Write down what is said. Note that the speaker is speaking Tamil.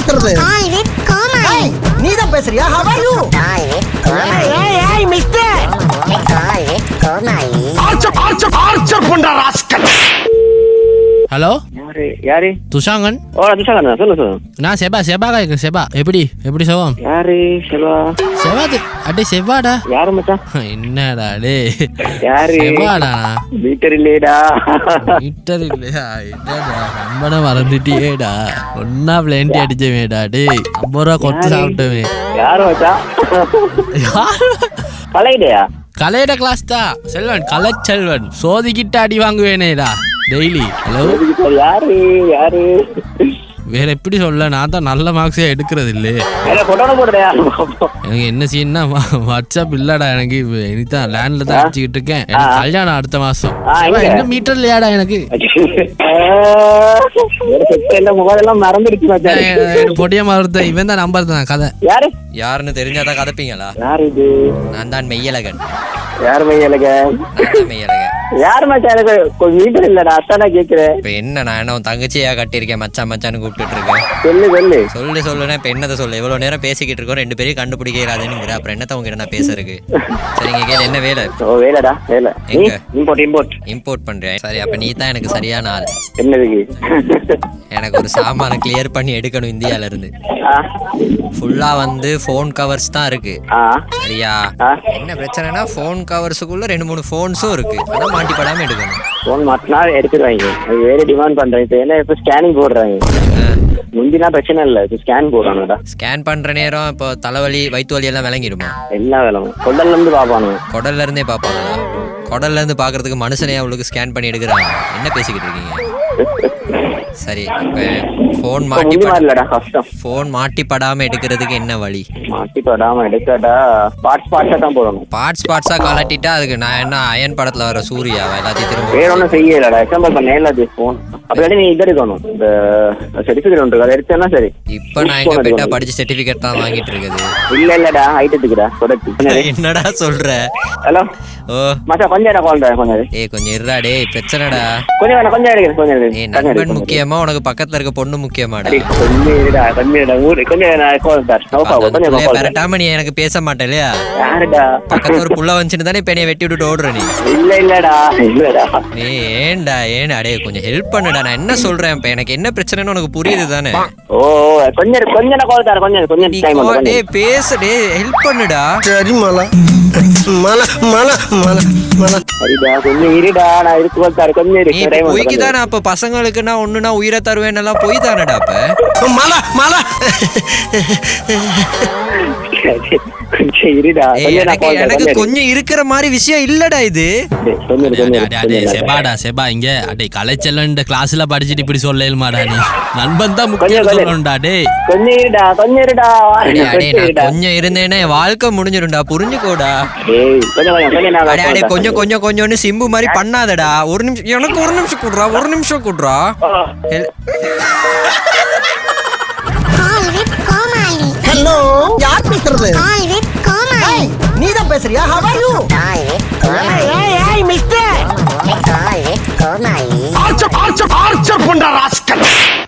பேசுறது? நீதான் பேசுறியா? How are you? Hey, mister. Archer பண்ற ராஸ்கல். ஹலோ, யாரு? துஷாங்கன். துஷாங்கன் சொல்லு. நான் செபா காய்க்கு. செபா எப்படி சோகம்? யாரு? செவா அடே செவ்வாடா. யாரு மச்சான்? என்னடா டே? யாரு? செவ்வாடா. மீட்டர் இல்லையடா. மீட்டர் இல்லையா? என்னடா நம்பன மறந்துட்டியேடா. ஒன்னா பிளேண்டி அடிச்சவேடா டே. 50 ரூபா கொத்து சாப்பிட்டவே. யாரு மச்சான்? கலைடையா? கலையிட கிளாஸ் தான் செல்வன், கலைச்செல்வன். சோதிக்கிட்டு அடி வாங்குவேனேடா டெய்லி. ஹலோ, யாரு? வேற எப்படி சொல்ல, நான் தான் நல்ல மார்க்ஸே எடுக்கிறது இல்லையே. எனக்கு என்ன சீன்னா வாட்ஸ்அப் இல்லடா. எனக்கு இனிதான் லேண்ட்ல தான் அடிச்சுக்கிட்டு இருக்கேன். எனக்கு கல்யாணம் அடுத்த மாசம். என்ன மீட்டர் இல்லையாடா எனக்கு? பொடிய மறுத்த இவன் தான் நம்பர் தான். கதை யாருன்னு தெரிஞ்சாதான் கதைப்பீங்களா? நான் தான் மெய்யழகன். யார் மெய்யழகன்? யாரு மச்சான்? எனக்கு மீட்டர் இல்லடா, அத்தானா கேக்குறேன். இப்ப என்ன, நான் என்ன உன் தங்கச்சியா கட்டியிருக்கேன் மச்சான் மச்சான்னு கூப்பிட்டு இருக்கேன். சொல்லுன்னா இப்ப என்னதை சொல்ல? இவ்வளவு நேரம் பேசிக்கிட்டு இருக்கோம், 2 பேரையும் கண்டுபிடிக்கிறாதுன்னு. அப்புறம் என்னத்த உங்ககிட்ட நான் பேசுறதுக்கு? சரிங்க, கேளு. என்ன வேலை? வேலைடா வேலை. இம்போர்ட் பண்றேன். சரி, அப்ப நீ தான் எனக்கு சரியான ஆள். என்னதுக்கு? எனக்கு ஒரு சாமான கிளியர் பண்ணி எடுக்கணும் இந்தியால இருந்து. ஃபுல்லா வந்து போன் கவர்ஸ் தான் இருக்கு. சரியா? என்ன பிரச்சனைனா போன் கவர்ஸுக்குள்ள 2-3 போன்ஸும் இருக்கு. ஆனா மாட்டிப்படாம எடுக்கணும். போன் மாட்டினா எடுத்துருவாங்க. அது வேற டிமாண்ட் பண்றேன். இப்ப என்ன, இப்ப ஸ்கேனிங் போடுறாங்க. முந்தினா பிரச்சனை இல்ல, இப்ப ஸ்கேன் போடுறாங்கடா. ஸ்கேன் பண்ற நேரம் இப்போ தலைவலி வயிற்று வலி எல்லாம் விளங்கிடுமா? எல்லாம் விளங்கும். குடல்ல இருந்து பாப்பானுங்க. குடல்ல இருந்தே பாப்பாங்களா? குடல்ல இருந்து பாக்குறதுக்கு மனுஷனே அவளுக்கு ஸ்கேன் பண்ணி எடுக்கிறாங்க. என்ன பேசிக்கிட்டு இருக்கீங்க? சரி, இப்ப போன் மாட்டிப்படாம எடுக்கிறதுக்கு என்ன வழி? மாட்டிப்படாம எடுக்கடா பார்ட்ஸா தான் போடணும். பார்ட்ஸா கலட்டிட்டா அதுக்கு நான் என்ன அயன் படத்துல வர சூர்யா எல்லாத்தையும் திரும்ப வேற ஒன்னும் செய்யலடா. எக்ஸாம்பிள் பண்ணேல அது போன். அப்படி நீ இது எடுக்கணும். இந்த சர்டிபிகேட் ஒன்று அதை எடுத்தேன்னா சரி. இப்ப நான் எங்க போயிட்டா படிச்சு சர்டிபிகேட் தான் வாங்கிட்டு இருக்குது. இல்லடா, ஹைட்டுக்குடா ப்ராடக்ட். என்னடா சொல்ற? ஹலோ, ஓ மச்சான் கொஞ்சம் கால் கொஞ்சம். கொஞ்சம் இருடா டேய், பிரச்சனைடா. கொஞ்சம் எடுக்கிறேன். நண்பன் முக்கியமா உனக்கு பக்கத்துல இருக்க பொண்ணு முக்கியமாடா? நீ எனக்கு பேச மாட்டேலையா? பக்கத்துல ஒரு புள்ள வந்துச்சுன்னு தானே பெண்ணைய வெட்டி விட்டுட்டு ஓடுற நீ? இல்லடா. ஏன்டா டே, கொஞ்சம் ஹெல்ப் பண்ணுடா. நான் என்ன சொல்றேன், இப்ப எனக்கு என்ன பிரச்சனைன்னு உனக்கு புரியுது தானே? கொஞ்சம் பேச டே, ஹெல்ப் பண்ணுடா. சரி மலா. அப்ப பசங்களுக்கு நான் ஒண்ணுனா உயிரை தருவேன் எல்லாம் போய் தானடா. எனக்கு கொஞ்சம் இருக்கிற மாதிரி விஷயம் இல்லடா இது. செபா இங்க அடே கலைச்செல்வன் கிளாஸ்ல படிச்சுட்டு இப்படி சொல்லலுமாடா? நீ நண்பன் தான் முக்கியம் சொல்லணும்டா. டே கொஞ்சம் இருந்தேனே வாழ்க்கை முடிஞ்சிரும்டா, புரிஞ்சுக்கோடா. கொஞ்சம் சிம்பு மாதிரி பண்ணாதடா. ஒரு நிமிஷம், எனக்கு ஒரு நிமிஷம் குடுறா. ஹலோ, யார் பேசுறது? நீதான் பேசுறியா? How are you? Hey, mister. Archer பண்ற ராஸ்கல்.